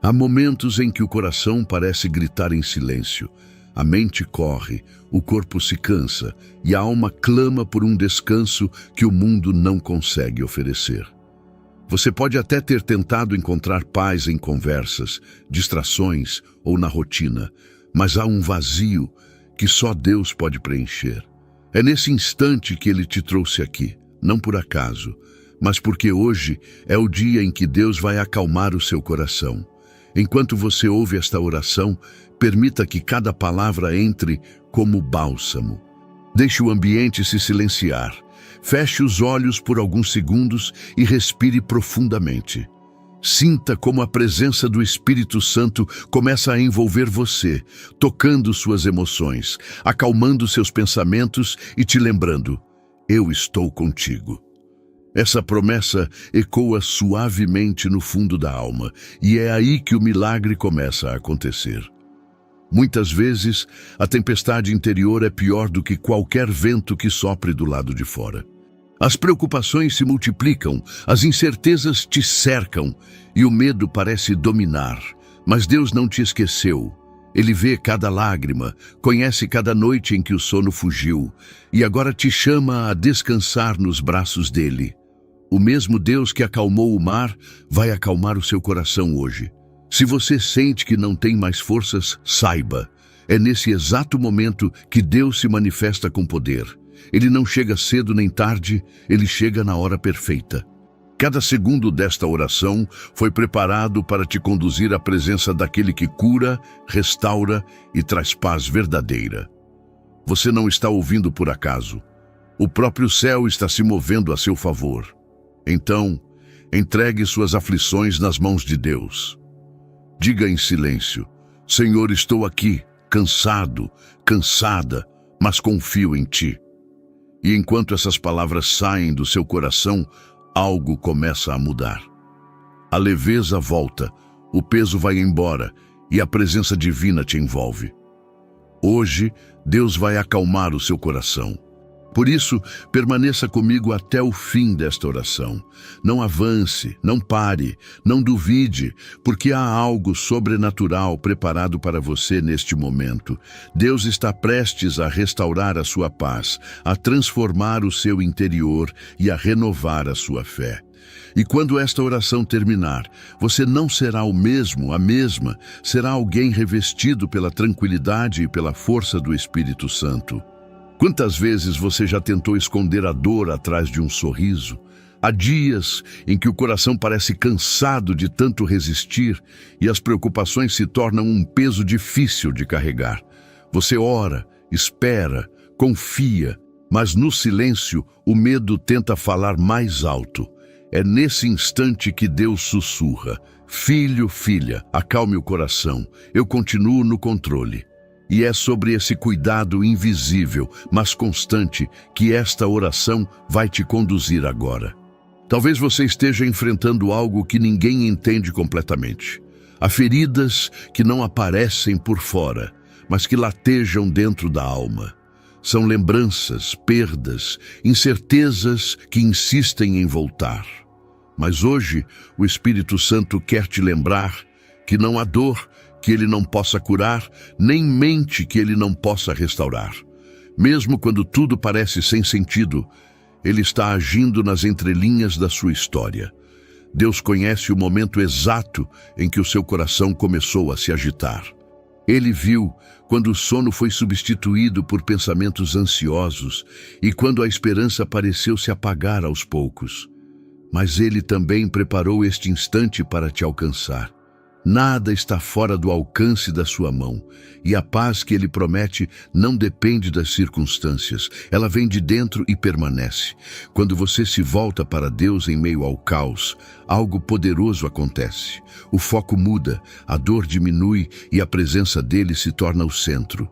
Há momentos em que o coração parece gritar em silêncio, a mente corre, o corpo se cansa e a alma clama por um descanso que o mundo não consegue oferecer. Você pode até ter tentado encontrar paz em conversas, distrações ou na rotina, mas há um vazio que só Deus pode preencher. É nesse instante que Ele te trouxe aqui, não por acaso, mas porque hoje é o dia em que Deus vai acalmar o seu coração. Enquanto você ouve esta oração, permita que cada palavra entre como bálsamo. Deixe o ambiente se silenciar. Feche os olhos por alguns segundos e respire profundamente. Sinta como a presença do Espírito Santo começa a envolver você, tocando suas emoções, acalmando seus pensamentos e te lembrando: eu estou contigo. Essa promessa ecoa suavemente no fundo da alma, e é aí que o milagre começa a acontecer. Muitas vezes, a tempestade interior é pior do que qualquer vento que sopre do lado de fora. As preocupações se multiplicam, as incertezas te cercam e o medo parece dominar. Mas Deus não te esqueceu. Ele vê cada lágrima, conhece cada noite em que o sono fugiu e agora te chama a descansar nos braços dele. O mesmo Deus que acalmou o mar vai acalmar o seu coração hoje. Se você sente que não tem mais forças, saiba, é nesse exato momento que Deus se manifesta com poder. Ele não chega cedo nem tarde, ele chega na hora perfeita. Cada segundo desta oração foi preparado para te conduzir à presença daquele que cura, restaura e traz paz verdadeira. Você não está ouvindo por acaso. O próprio céu está se movendo a seu favor. Então, entregue suas aflições nas mãos de Deus. Diga em silêncio: Senhor, estou aqui, cansado, cansada, mas confio em Ti. E enquanto essas palavras saem do seu coração, algo começa a mudar. A leveza volta, o peso vai embora e a presença divina te envolve. Hoje, Deus vai acalmar o seu coração. Por isso, permaneça comigo até o fim desta oração. Não avance, não pare, não duvide, porque há algo sobrenatural preparado para você neste momento. Deus está prestes a restaurar a sua paz, a transformar o seu interior e a renovar a sua fé. E quando esta oração terminar, você não será o mesmo, a mesma, será alguém revestido pela tranquilidade e pela força do Espírito Santo. Quantas vezes você já tentou esconder a dor atrás de um sorriso? Há dias em que o coração parece cansado de tanto resistir e as preocupações se tornam um peso difícil de carregar. Você ora, espera, confia, mas no silêncio o medo tenta falar mais alto. É nesse instante que Deus sussurra: Filho, filha, acalme o coração, eu continuo no controle. E é sobre esse cuidado invisível, mas constante, que esta oração vai te conduzir agora. Talvez você esteja enfrentando algo que ninguém entende completamente. Há feridas que não aparecem por fora, mas que latejam dentro da alma. São lembranças, perdas, incertezas que insistem em voltar. Mas hoje, o Espírito Santo quer te lembrar que não há dor que Ele não possa curar, nem mente que Ele não possa restaurar. Mesmo quando tudo parece sem sentido, Ele está agindo nas entrelinhas da sua história. Deus conhece o momento exato em que o seu coração começou a se agitar. Ele viu quando o sono foi substituído por pensamentos ansiosos e quando a esperança pareceu se apagar aos poucos. Mas Ele também preparou este instante para te alcançar. Nada está fora do alcance da sua mão, e a paz que Ele promete não depende das circunstâncias, ela vem de dentro e permanece. Quando você se volta para Deus em meio ao caos, algo poderoso acontece. O foco muda, a dor diminui e a presença dele se torna o centro.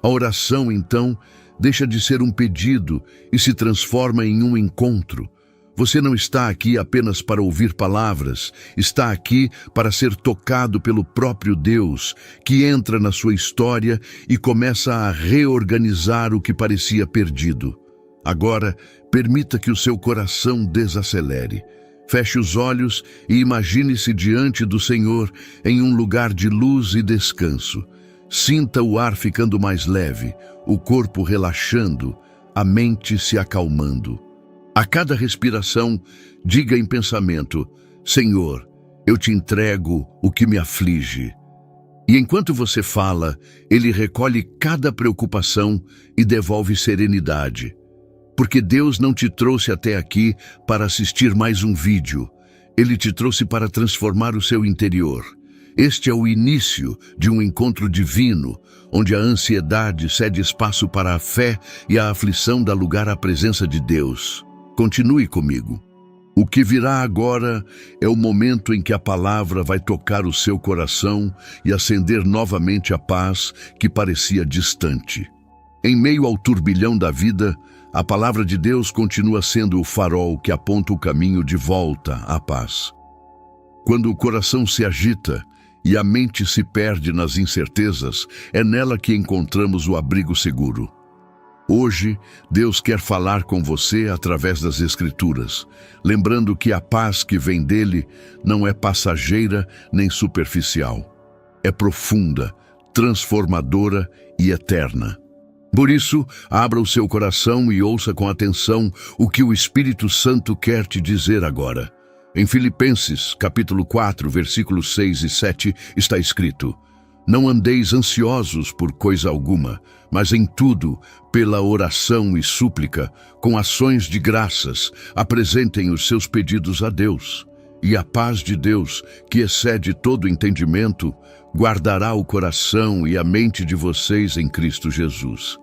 A oração, então, deixa de ser um pedido e se transforma em um encontro. Você não está aqui apenas para ouvir palavras, está aqui para ser tocado pelo próprio Deus, que entra na sua história e começa a reorganizar o que parecia perdido. Agora, permita que o seu coração desacelere. Feche os olhos e imagine-se diante do Senhor em um lugar de luz e descanso. Sinta o ar ficando mais leve, o corpo relaxando, a mente se acalmando. A cada respiração, diga em pensamento: Senhor, eu te entrego o que me aflige. E enquanto você fala, Ele recolhe cada preocupação e devolve serenidade. Porque Deus não te trouxe até aqui para assistir mais um vídeo. Ele te trouxe para transformar o seu interior. Este é o início de um encontro divino, onde a ansiedade cede espaço para a fé e a aflição dá lugar à presença de Deus. Continue comigo. O que virá agora é o momento em que a palavra vai tocar o seu coração e acender novamente a paz que parecia distante. Em meio ao turbilhão da vida, a palavra de Deus continua sendo o farol que aponta o caminho de volta à paz. Quando o coração se agita e a mente se perde nas incertezas, é nela que encontramos o abrigo seguro. Hoje, Deus quer falar com você através das Escrituras, lembrando que a paz que vem dele não é passageira nem superficial. É profunda, transformadora e eterna. Por isso, abra o seu coração e ouça com atenção o que o Espírito Santo quer te dizer agora. Em Filipenses, capítulo 4, versículos 6 e 7, está escrito: Não andeis ansiosos por coisa alguma, mas em tudo, pela oração e súplica, com ações de graças, apresentem os seus pedidos a Deus. E a paz de Deus, que excede todo entendimento, guardará o coração e a mente de vocês em Cristo Jesus.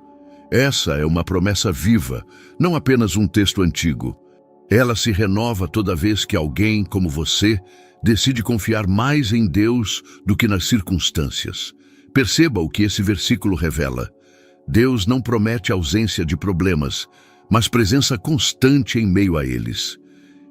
Essa é uma promessa viva, não apenas um texto antigo. Ela se renova toda vez que alguém, como você, decide confiar mais em Deus do que nas circunstâncias. Perceba o que esse versículo revela. Deus não promete ausência de problemas, mas presença constante em meio a eles.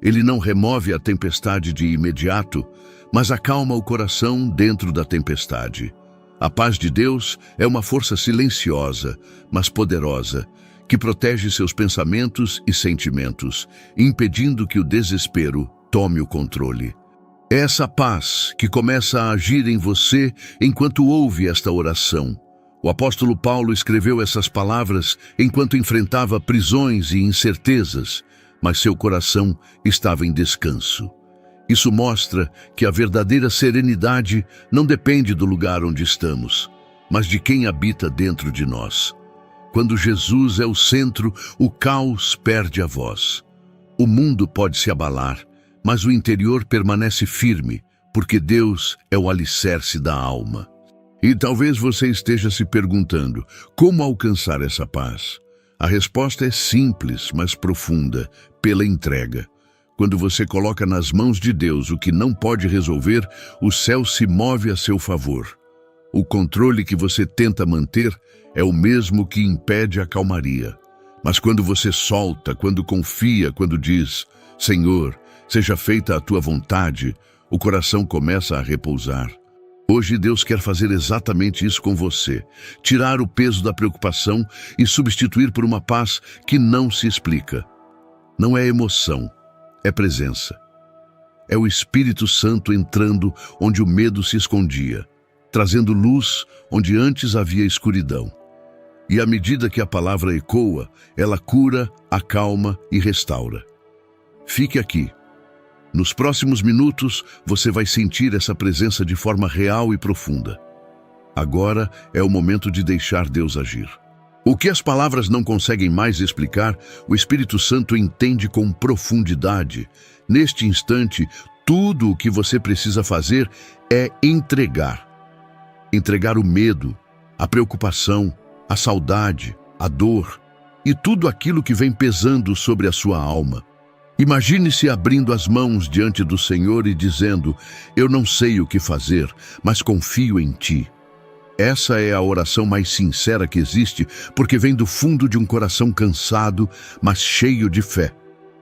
Ele não remove a tempestade de imediato, mas acalma o coração dentro da tempestade. A paz de Deus é uma força silenciosa, mas poderosa, que protege seus pensamentos e sentimentos, impedindo que o desespero tome o controle. É essa paz que começa a agir em você enquanto ouve esta oração. O apóstolo Paulo escreveu essas palavras enquanto enfrentava prisões e incertezas, mas seu coração estava em descanso. Isso mostra que a verdadeira serenidade não depende do lugar onde estamos, mas de quem habita dentro de nós. Quando Jesus é o centro, o caos perde a voz. O mundo pode se abalar, mas o interior permanece firme, porque Deus é o alicerce da alma. E talvez você esteja se perguntando, como alcançar essa paz? A resposta é simples, mas profunda, pela entrega. Quando você coloca nas mãos de Deus o que não pode resolver, o céu se move a seu favor. O controle que você tenta manter é o mesmo que impede a calmaria. Mas quando você solta, quando confia, quando diz, Senhor, seja feita a tua vontade, o coração começa a repousar. Hoje Deus quer fazer exatamente isso com você, tirar o peso da preocupação e substituir por uma paz que não se explica. Não é emoção, é presença. É o Espírito Santo entrando onde o medo se escondia, trazendo luz onde antes havia escuridão. E à medida que a palavra ecoa, ela cura, acalma e restaura. Fique aqui. Nos próximos minutos, você vai sentir essa presença de forma real e profunda. Agora é o momento de deixar Deus agir. O que as palavras não conseguem mais explicar, o Espírito Santo entende com profundidade. Neste instante, tudo o que você precisa fazer é entregar. Entregar o medo, a preocupação, a saudade, a dor e tudo aquilo que vem pesando sobre a sua alma. Imagine-se abrindo as mãos diante do Senhor e dizendo, eu não sei o que fazer, mas confio em Ti. Essa é a oração mais sincera que existe, porque vem do fundo de um coração cansado, mas cheio de fé.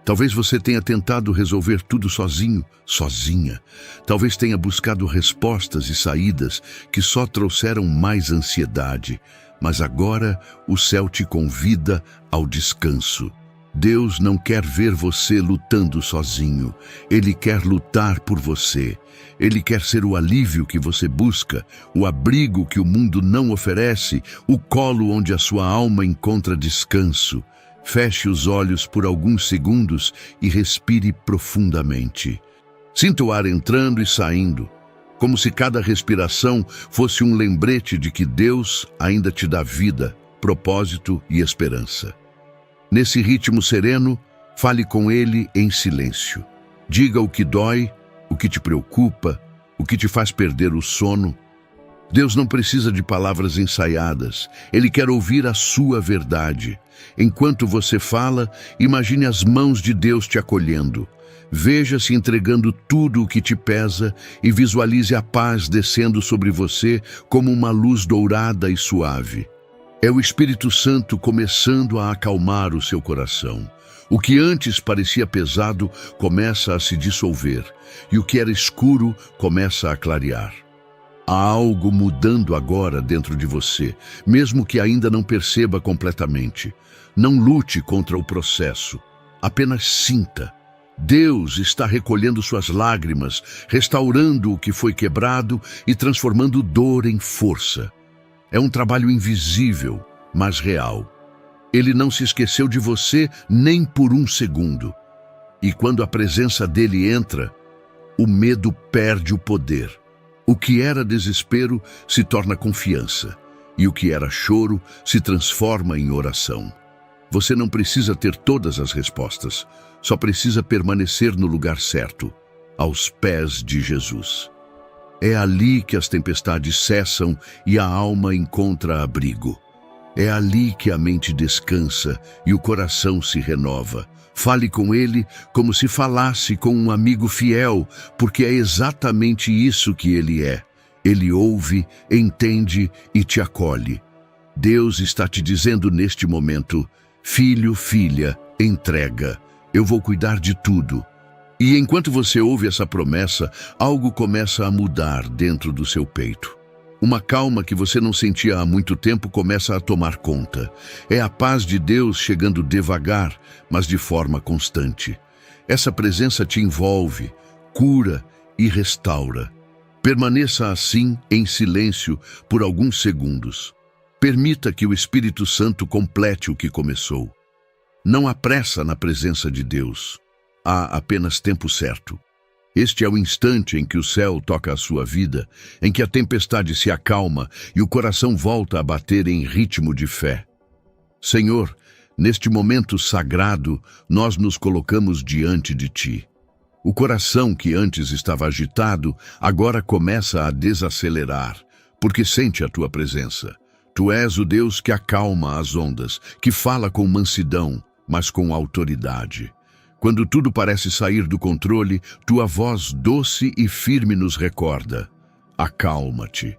Talvez você tenha tentado resolver tudo sozinho, sozinha. Talvez tenha buscado respostas e saídas que só trouxeram mais ansiedade. Mas agora o céu te convida ao descanso. Deus não quer ver você lutando sozinho. Ele quer lutar por você. Ele quer ser o alívio que você busca, o abrigo que o mundo não oferece, o colo onde a sua alma encontra descanso. Feche os olhos por alguns segundos e respire profundamente. Sinta o ar entrando e saindo, como se cada respiração fosse um lembrete de que Deus ainda te dá vida, propósito e esperança. Nesse ritmo sereno, fale com Ele em silêncio. Diga o que dói, o que te preocupa, o que te faz perder o sono. Deus não precisa de palavras ensaiadas. Ele quer ouvir a sua verdade. Enquanto você fala, imagine as mãos de Deus te acolhendo. Veja-se entregando tudo o que te pesa e visualize a paz descendo sobre você como uma luz dourada e suave. É o Espírito Santo começando a acalmar o seu coração. O que antes parecia pesado começa a se dissolver, e o que era escuro começa a clarear. Há algo mudando agora dentro de você, mesmo que ainda não perceba completamente. Não lute contra o processo, apenas sinta. Deus está recolhendo suas lágrimas, restaurando o que foi quebrado e transformando dor em força. É um trabalho invisível, mas real. Ele não se esqueceu de você nem por um segundo. E quando a presença dele entra, o medo perde o poder. O que era desespero se torna confiança, e o que era choro se transforma em oração. Você não precisa ter todas as respostas, só precisa permanecer no lugar certo, aos pés de Jesus. É ali que as tempestades cessam e a alma encontra abrigo. É ali que a mente descansa e o coração se renova. Fale com Ele como se falasse com um amigo fiel, porque é exatamente isso que Ele é. Ele ouve, entende e te acolhe. Deus está te dizendo neste momento: filho, filha, entrega. Eu vou cuidar de tudo. E enquanto você ouve essa promessa, algo começa a mudar dentro do seu peito. Uma calma que você não sentia há muito tempo começa a tomar conta. É a paz de Deus chegando devagar, mas de forma constante. Essa presença te envolve, cura e restaura. Permaneça assim, em silêncio, por alguns segundos. Permita que o Espírito Santo complete o que começou. Não há pressa na presença de Deus. Há apenas tempo certo. Este é o instante em que o céu toca a sua vida, em que a tempestade se acalma e o coração volta a bater em ritmo de fé. Senhor, neste momento sagrado, nós nos colocamos diante de Ti. O coração que antes estava agitado, agora começa a desacelerar, porque sente a Tua presença. Tu és o Deus que acalma as ondas, que fala com mansidão, mas com autoridade. Quando tudo parece sair do controle, Tua voz doce e firme nos recorda: acalma-te.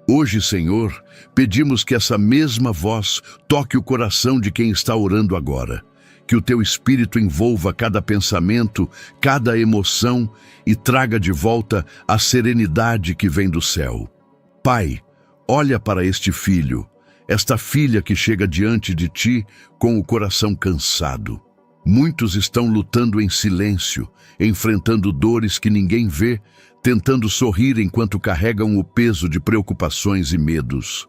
Hoje, Senhor, pedimos que essa mesma voz toque o coração de quem está orando agora. Que o Teu Espírito envolva cada pensamento, cada emoção e traga de volta a serenidade que vem do céu. Pai, olha para este filho, esta filha que chega diante de Ti com o coração cansado. Muitos estão lutando em silêncio, enfrentando dores que ninguém vê, tentando sorrir enquanto carregam o peso de preocupações e medos.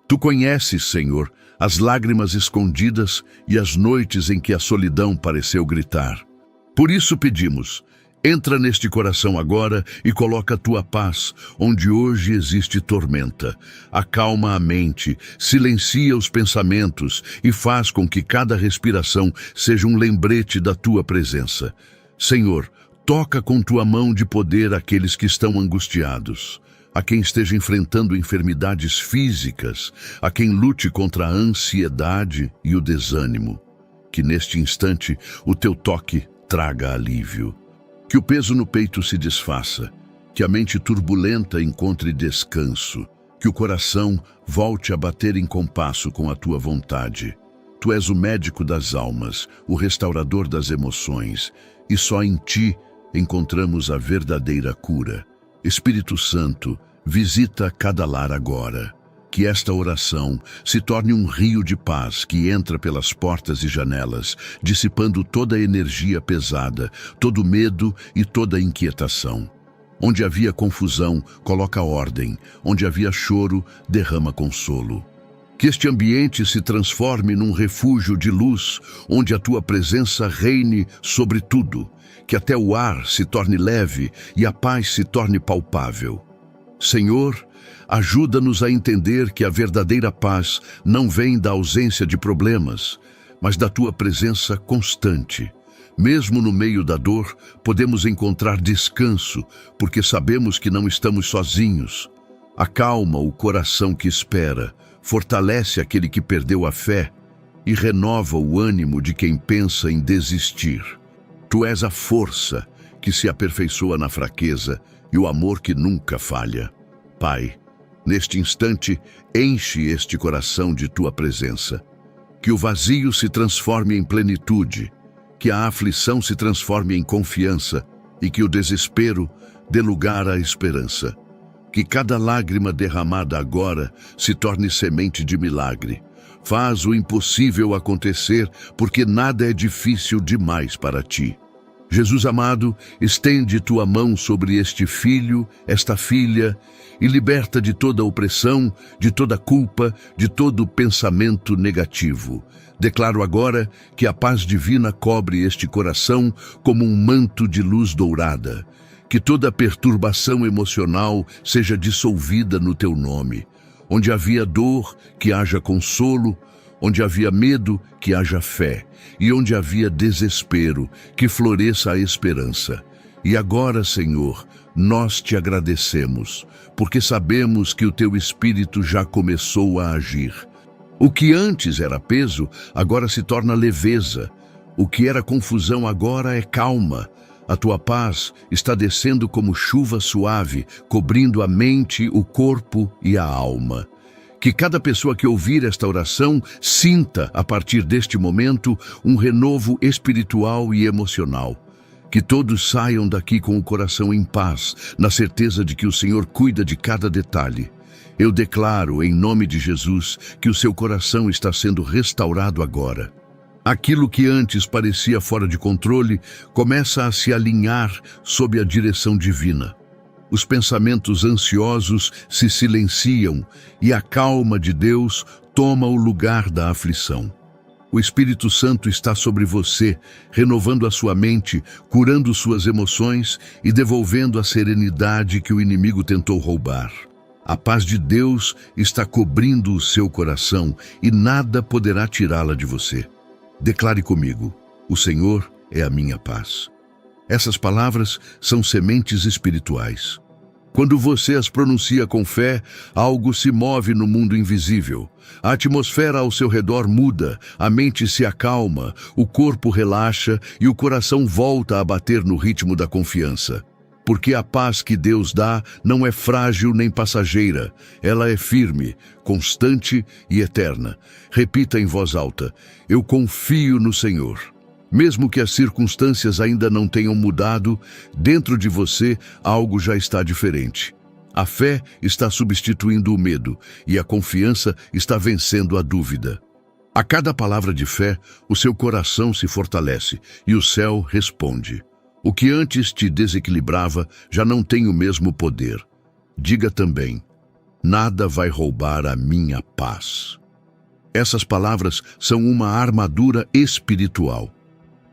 Tu conheces, Senhor, as lágrimas escondidas e as noites em que a solidão pareceu gritar. Por isso pedimos: entra neste coração agora e coloca a Tua paz, onde hoje existe tormenta. Acalma a mente, silencia os pensamentos e faz com que cada respiração seja um lembrete da Tua presença. Senhor, toca com Tua mão de poder aqueles que estão angustiados, a quem esteja enfrentando enfermidades físicas, a quem lute contra a ansiedade e o desânimo. Que neste instante o Teu toque traga alívio. Que o peso no peito se desfaça, que a mente turbulenta encontre descanso, que o coração volte a bater em compasso com a Tua vontade. Tu és o médico das almas, o restaurador das emoções, e só em Ti encontramos a verdadeira cura. Espírito Santo, visita cada lar agora. Que esta oração se torne um rio de paz que entra pelas portas e janelas, dissipando toda a energia pesada, todo medo e toda inquietação. Onde havia confusão, coloca ordem. Onde havia choro, derrama consolo. Que este ambiente se transforme num refúgio de luz, onde a tua presença reine sobre tudo. Que até o ar se torne leve e a paz se torne palpável. Senhor, ajuda-nos a entender que a verdadeira paz não vem da ausência de problemas, mas da tua presença constante. Mesmo no meio da dor, podemos encontrar descanso, porque sabemos que não estamos sozinhos. Acalma o coração que espera, fortalece aquele que perdeu a fé e renova o ânimo de quem pensa em desistir. Tu és a força que se aperfeiçoa na fraqueza e o amor que nunca falha. Pai, neste instante, enche este coração de tua presença. Que o vazio se transforme em plenitude, que a aflição se transforme em confiança e que o desespero dê lugar à esperança. Que cada lágrima derramada agora se torne semente de milagre. Faz o impossível acontecer, porque nada é difícil demais para ti. Jesus amado, estende tua mão sobre este filho, esta filha, e liberta de toda opressão, de toda culpa, de todo pensamento negativo. Declaro agora que a paz divina cobre este coração como um manto de luz dourada. Que toda perturbação emocional seja dissolvida no teu nome. Onde havia dor, que haja consolo. Onde havia medo, que haja fé. E onde havia desespero, que floresça a esperança. E agora, Senhor, nós te agradecemos, porque sabemos que o teu Espírito já começou a agir. O que antes era peso, agora se torna leveza. O que era confusão agora é calma. A tua paz está descendo como chuva suave, cobrindo a mente, o corpo e a alma. Que cada pessoa que ouvir esta oração sinta, a partir deste momento, um renovo espiritual e emocional. Que todos saiam daqui com o coração em paz, na certeza de que o Senhor cuida de cada detalhe. Eu declaro, em nome de Jesus, que o seu coração está sendo restaurado agora. Aquilo que antes parecia fora de controle começa a se alinhar sob a direção divina. Os pensamentos ansiosos se silenciam e a calma de Deus toma o lugar da aflição. O Espírito Santo está sobre você, renovando a sua mente, curando suas emoções e devolvendo a serenidade que o inimigo tentou roubar. A paz de Deus está cobrindo o seu coração e nada poderá tirá-la de você. Declare comigo: o Senhor é a minha paz. Essas palavras são sementes espirituais. Quando você as pronuncia com fé, algo se move no mundo invisível. A atmosfera ao seu redor muda, a mente se acalma, o corpo relaxa e o coração volta a bater no ritmo da confiança. Porque a paz que Deus dá não é frágil nem passageira, ela é firme, constante e eterna. Repita em voz alta: eu confio no Senhor. Mesmo que as circunstâncias ainda não tenham mudado, dentro de você algo já está diferente. A fé está substituindo o medo e a confiança está vencendo a dúvida. A cada palavra de fé, o seu coração se fortalece e o céu responde. O que antes te desequilibrava já não tem o mesmo poder. Diga também: nada vai roubar a minha paz. Essas palavras são uma armadura espiritual.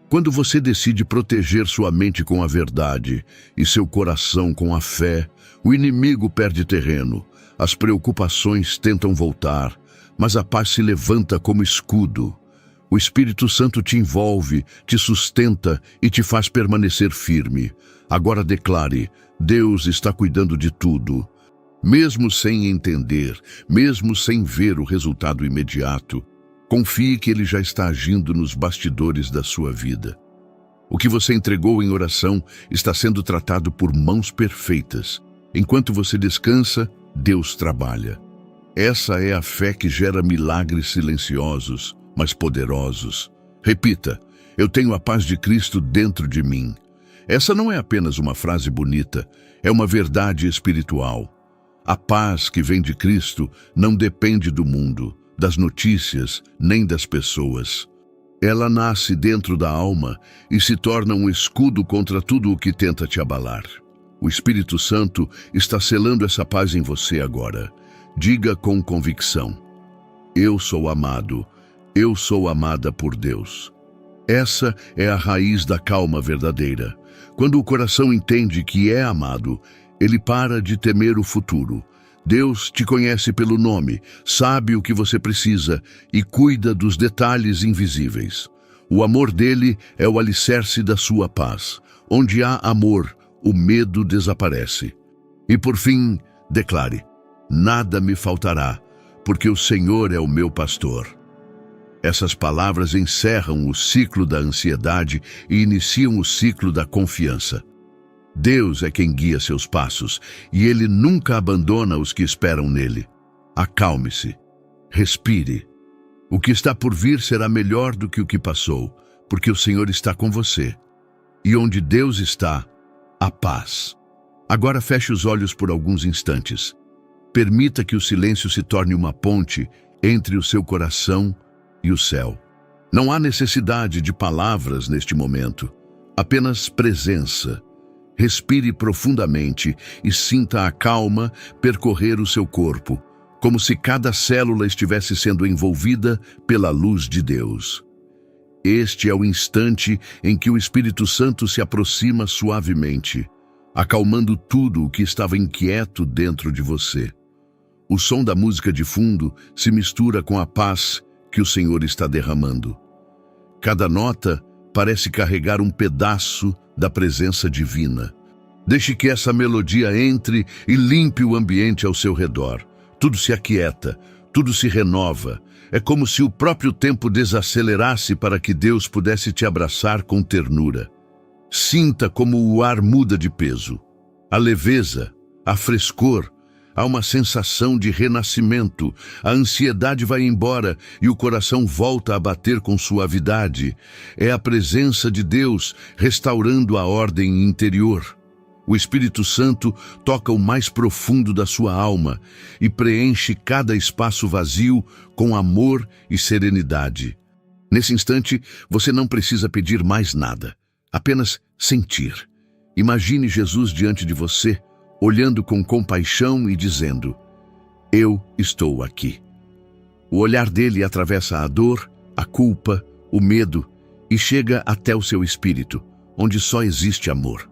Quando você decide proteger sua mente com a verdade e seu coração com a fé, o inimigo perde terreno, as preocupações tentam voltar, mas a paz se levanta como escudo. O Espírito Santo te envolve, te sustenta e te faz permanecer firme. Agora declare: Deus está cuidando de tudo. Mesmo sem entender, mesmo sem ver o resultado imediato, confie que Ele já está agindo nos bastidores da sua vida. O que você entregou em oração está sendo tratado por mãos perfeitas. Enquanto você descansa, Deus trabalha. Essa é a fé que gera milagres silenciosos, mas poderosos. Repita: eu tenho a paz de Cristo dentro de mim. Essa não é apenas uma frase bonita, é uma verdade espiritual. A paz que vem de Cristo não depende do mundo, das notícias, nem das pessoas. Ela nasce dentro da alma e se torna um escudo contra tudo o que tenta te abalar. O Espírito Santo está selando essa paz em você agora. Diga com convicção: eu sou amado, eu sou amada por Deus. Essa é a raiz da calma verdadeira. Quando o coração entende que é amado, ele para de temer o futuro. Deus te conhece pelo nome, sabe o que você precisa e cuida dos detalhes invisíveis. O amor dele é o alicerce da sua paz. Onde há amor, o medo desaparece. E por fim, declare: nada me faltará, porque o Senhor é o meu pastor. Essas palavras encerram o ciclo da ansiedade e iniciam o ciclo da confiança. Deus é quem guia seus passos e Ele nunca abandona os que esperam nele. Acalme-se, respire. O que está por vir será melhor do que o que passou, porque o Senhor está com você. E onde Deus está, há paz. Agora feche os olhos por alguns instantes. Permita que o silêncio se torne uma ponte entre o seu coração e o céu. Não há necessidade de palavras neste momento, apenas presença. Respire profundamente e sinta a calma percorrer o seu corpo, como se cada célula estivesse sendo envolvida pela luz de Deus. Este é o instante em que o Espírito Santo se aproxima suavemente, acalmando tudo o que estava inquieto dentro de você. O som da música de fundo se mistura com a paz que o Senhor está derramando. Cada nota parece carregar um pedaço da presença divina. Deixe que essa melodia entre e limpe o ambiente ao seu redor. Tudo se aquieta, tudo se renova. É como se o próprio tempo desacelerasse para que Deus pudesse te abraçar com ternura. Sinta como o ar muda de peso. A leveza, a frescor, há uma sensação de renascimento. A ansiedade vai embora e o coração volta a bater com suavidade. É a presença de Deus restaurando a ordem interior. O Espírito Santo toca o mais profundo da sua alma e preenche cada espaço vazio com amor e serenidade. Nesse instante, você não precisa pedir mais nada, apenas sentir. Imagine Jesus diante de você, olhando com compaixão e dizendo: eu estou aqui. O olhar dele atravessa a dor, a culpa, o medo e chega até o seu espírito, onde só existe amor.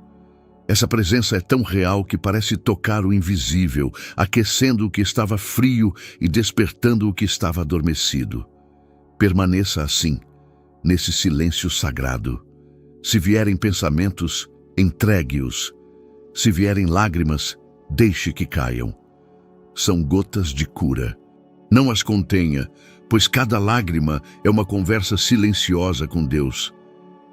Essa presença é tão real que parece tocar o invisível, aquecendo o que estava frio e despertando o que estava adormecido. Permaneça assim, nesse silêncio sagrado. Se vierem pensamentos, entregue-os. Se vierem lágrimas, deixe que caiam. São gotas de cura. Não as contenha, pois cada lágrima é uma conversa silenciosa com Deus.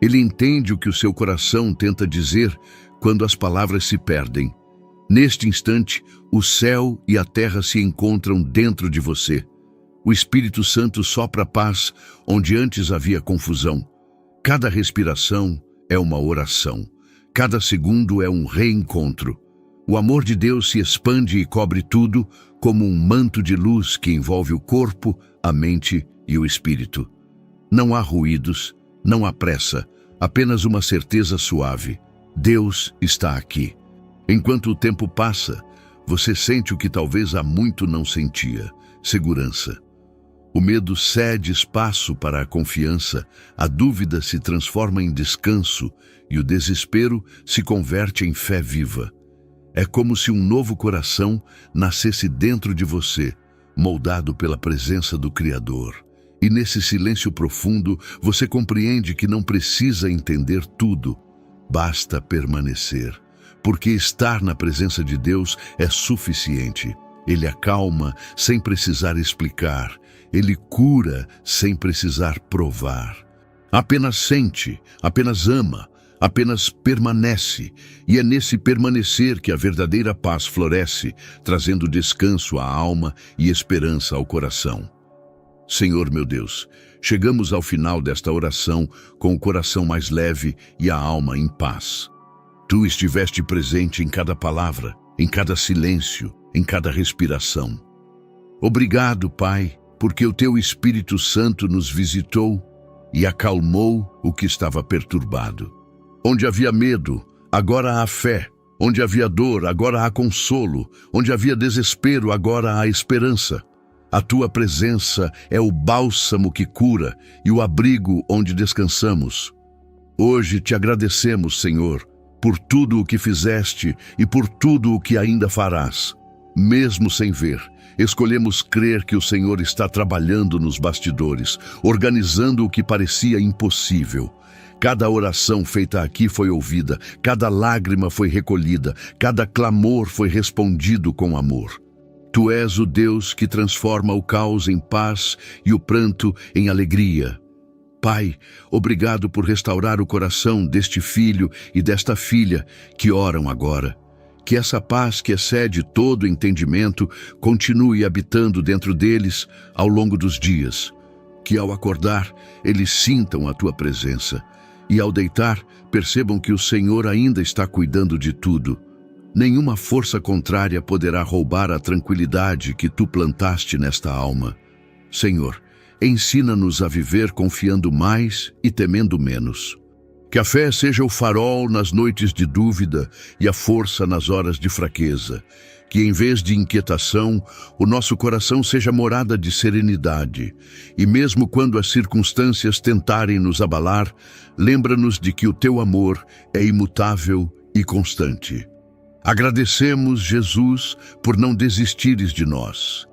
Ele entende o que o seu coração tenta dizer quando as palavras se perdem. Neste instante, o céu e a terra se encontram dentro de você. O Espírito Santo sopra paz onde antes havia confusão. Cada respiração é uma oração. Cada segundo é um reencontro. O amor de Deus se expande e cobre tudo como um manto de luz que envolve o corpo, a mente e o espírito. Não há ruídos, não há pressa, apenas uma certeza suave. Deus está aqui. Enquanto o tempo passa, você sente o que talvez há muito não sentia: segurança. O medo cede espaço para a confiança, a dúvida se transforma em descanso e o desespero se converte em fé viva. É como se um novo coração nascesse dentro de você, moldado pela presença do Criador. E nesse silêncio profundo, você compreende que não precisa entender tudo, basta permanecer. Porque estar na presença de Deus é suficiente. Ele acalma sem precisar explicar. Ele cura sem precisar provar. Apenas sente, apenas ama, apenas permanece. E é nesse permanecer que a verdadeira paz floresce, trazendo descanso à alma e esperança ao coração. Senhor meu Deus, chegamos ao final desta oração com o coração mais leve e a alma em paz. Tu estiveste presente em cada palavra, em cada silêncio, em cada respiração. Obrigado, Pai, porque o Teu Espírito Santo nos visitou e acalmou o que estava perturbado. Onde havia medo, agora há fé. Onde havia dor, agora há consolo. Onde havia desespero, agora há esperança. A Tua presença é o bálsamo que cura e o abrigo onde descansamos. Hoje te agradecemos, Senhor, por tudo o que fizeste e por tudo o que ainda farás. Mesmo sem ver, escolhemos crer que o Senhor está trabalhando nos bastidores, organizando o que parecia impossível. Cada oração feita aqui foi ouvida, cada lágrima foi recolhida, cada clamor foi respondido com amor. Tu és o Deus que transforma o caos em paz e o pranto em alegria. Pai, obrigado por restaurar o coração deste filho e desta filha que oram agora. Que essa paz que excede todo entendimento continue habitando dentro deles ao longo dos dias. Que ao acordar, eles sintam a Tua presença. E ao deitar, percebam que o Senhor ainda está cuidando de tudo. Nenhuma força contrária poderá roubar a tranquilidade que Tu plantaste nesta alma. Senhor, ensina-nos a viver confiando mais e temendo menos. Que a fé seja o farol nas noites de dúvida e a força nas horas de fraqueza. Que em vez de inquietação, o nosso coração seja morada de serenidade. E mesmo quando as circunstâncias tentarem nos abalar, lembra-nos de que o Teu amor é imutável e constante. Agradecemos, Jesus, por não desistires de nós.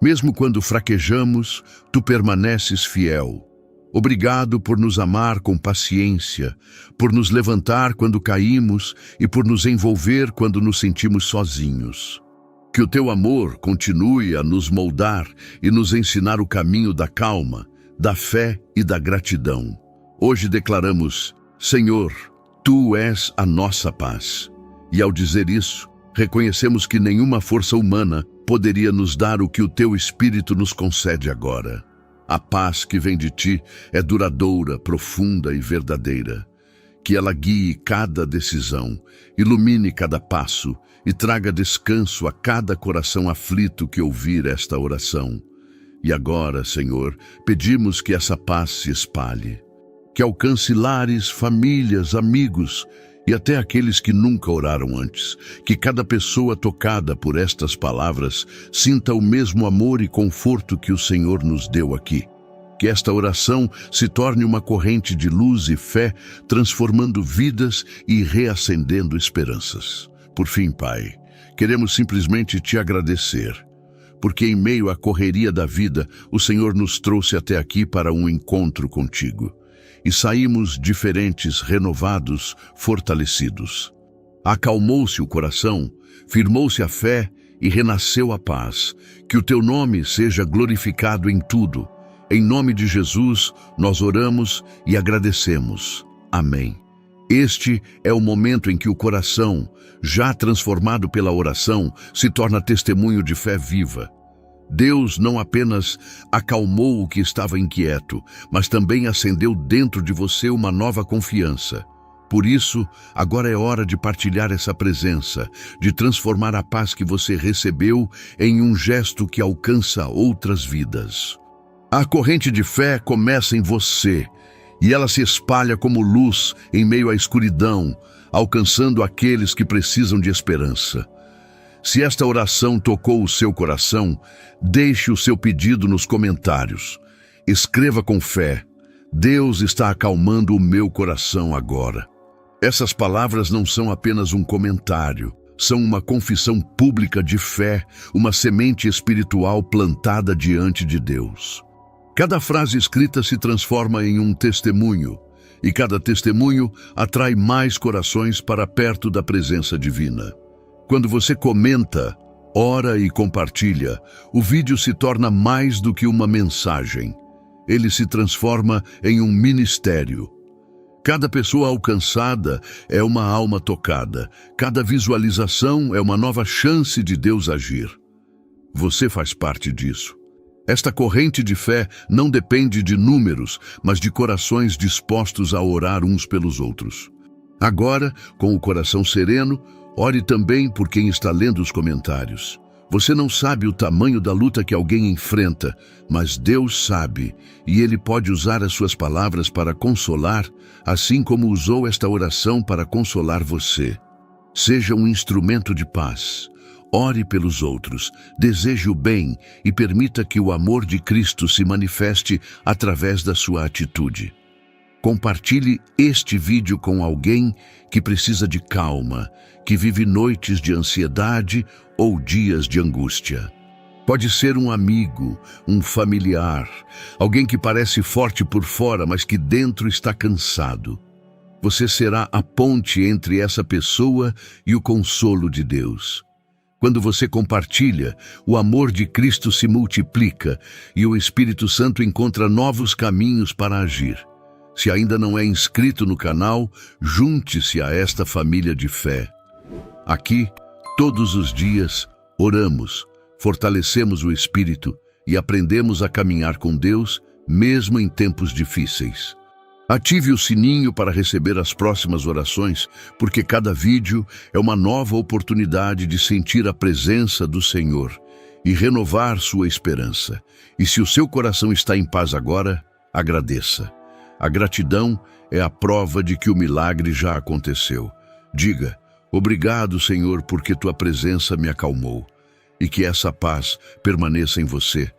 Mesmo quando fraquejamos, Tu permaneces fiel. Obrigado por nos amar com paciência, por nos levantar quando caímos e por nos envolver quando nos sentimos sozinhos. Que o Teu amor continue a nos moldar e nos ensinar o caminho da calma, da fé e da gratidão. Hoje declaramos, Senhor, Tu és a nossa paz. E ao dizer isso, reconhecemos que nenhuma força humana poderia nos dar o que o Teu Espírito nos concede agora. A paz que vem de Ti é duradoura, profunda e verdadeira. Que ela guie cada decisão, ilumine cada passo e traga descanso a cada coração aflito que ouvir esta oração. E agora, Senhor, pedimos que essa paz se espalhe, que alcance lares, famílias, amigos e até aqueles que nunca oraram antes. Que cada pessoa tocada por estas palavras sinta o mesmo amor e conforto que o Senhor nos deu aqui. Que esta oração se torne uma corrente de luz e fé, transformando vidas e reacendendo esperanças. Por fim, Pai, queremos simplesmente Te agradecer, porque em meio à correria da vida, o Senhor nos trouxe até aqui para um encontro contigo. E saímos diferentes, renovados, fortalecidos. Acalmou-se o coração, firmou-se a fé e renasceu a paz. Que o Teu nome seja glorificado em tudo. Em nome de Jesus, nós oramos e agradecemos. Amém. Este é o momento em que o coração, já transformado pela oração, se torna testemunho de fé viva. Deus não apenas acalmou o que estava inquieto, mas também acendeu dentro de você uma nova confiança. Por isso, agora é hora de partilhar essa presença, de transformar a paz que você recebeu em um gesto que alcança outras vidas. A corrente de fé começa em você, e ela se espalha como luz em meio à escuridão, alcançando aqueles que precisam de esperança. Se esta oração tocou o seu coração, deixe o seu pedido nos comentários. Escreva com fé: Deus está acalmando o meu coração agora. Essas palavras não são apenas um comentário, são uma confissão pública de fé, uma semente espiritual plantada diante de Deus. Cada frase escrita se transforma em um testemunho, e cada testemunho atrai mais corações para perto da presença divina. Quando você comenta, ora e compartilha, o vídeo se torna mais do que uma mensagem. Ele se transforma em um ministério. Cada pessoa alcançada é uma alma tocada. Cada visualização é uma nova chance de Deus agir. Você faz parte disso. Esta corrente de fé não depende de números, mas de corações dispostos a orar uns pelos outros. Agora, com o coração sereno, ore também por quem está lendo os comentários. Você não sabe o tamanho da luta que alguém enfrenta, mas Deus sabe, e Ele pode usar as suas palavras para consolar, assim como usou esta oração para consolar você. Seja um instrumento de paz. Ore pelos outros, deseje o bem e permita que o amor de Cristo se manifeste através da sua atitude. Compartilhe este vídeo com alguém que precisa de calma, que vive noites de ansiedade ou dias de angústia. Pode ser um amigo, um familiar, alguém que parece forte por fora, mas que dentro está cansado. Você será a ponte entre essa pessoa e o consolo de Deus. Quando você compartilha, o amor de Cristo se multiplica e o Espírito Santo encontra novos caminhos para agir. Se ainda não é inscrito no canal, junte-se a esta família de fé. Aqui, todos os dias, oramos, fortalecemos o Espírito e aprendemos a caminhar com Deus, mesmo em tempos difíceis. Ative o sininho para receber as próximas orações, porque cada vídeo é uma nova oportunidade de sentir a presença do Senhor e renovar sua esperança. E se o seu coração está em paz agora, agradeça. A gratidão é a prova de que o milagre já aconteceu. Diga: obrigado, Senhor, porque tua presença me acalmou. E que essa paz permaneça em você,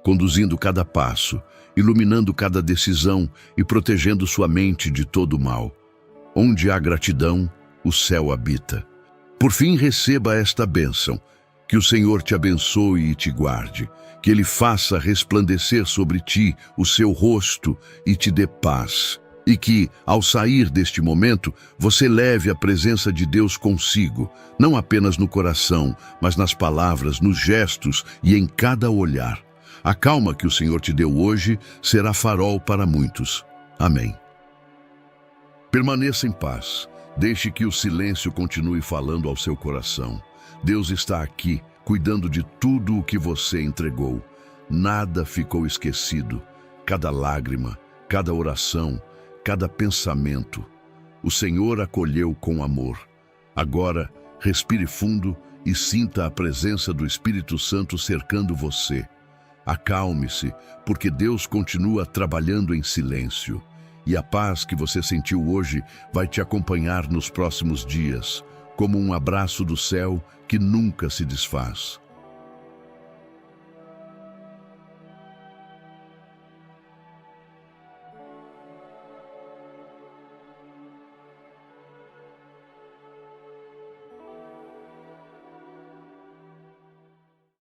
conduzindo cada passo, iluminando cada decisão e protegendo sua mente de todo o mal. Onde há gratidão, o céu habita. Por fim, receba esta bênção. Que o Senhor te abençoe e te guarde. Que Ele faça resplandecer sobre ti o seu rosto e te dê paz. E que, ao sair deste momento, você leve a presença de Deus consigo, não apenas no coração, mas nas palavras, nos gestos e em cada olhar. A calma que o Senhor te deu hoje será farol para muitos. Amém. Permaneça em paz. Deixe que o silêncio continue falando ao seu coração. Deus está aqui, cuidando de tudo o que você entregou. Nada ficou esquecido. Cada lágrima, cada oração, cada pensamento. O Senhor acolheu com amor. Agora, respire fundo e sinta a presença do Espírito Santo cercando você. Acalme-se, porque Deus continua trabalhando em silêncio. E a paz que você sentiu hoje vai te acompanhar nos próximos dias, como um abraço do céu que nunca se desfaz.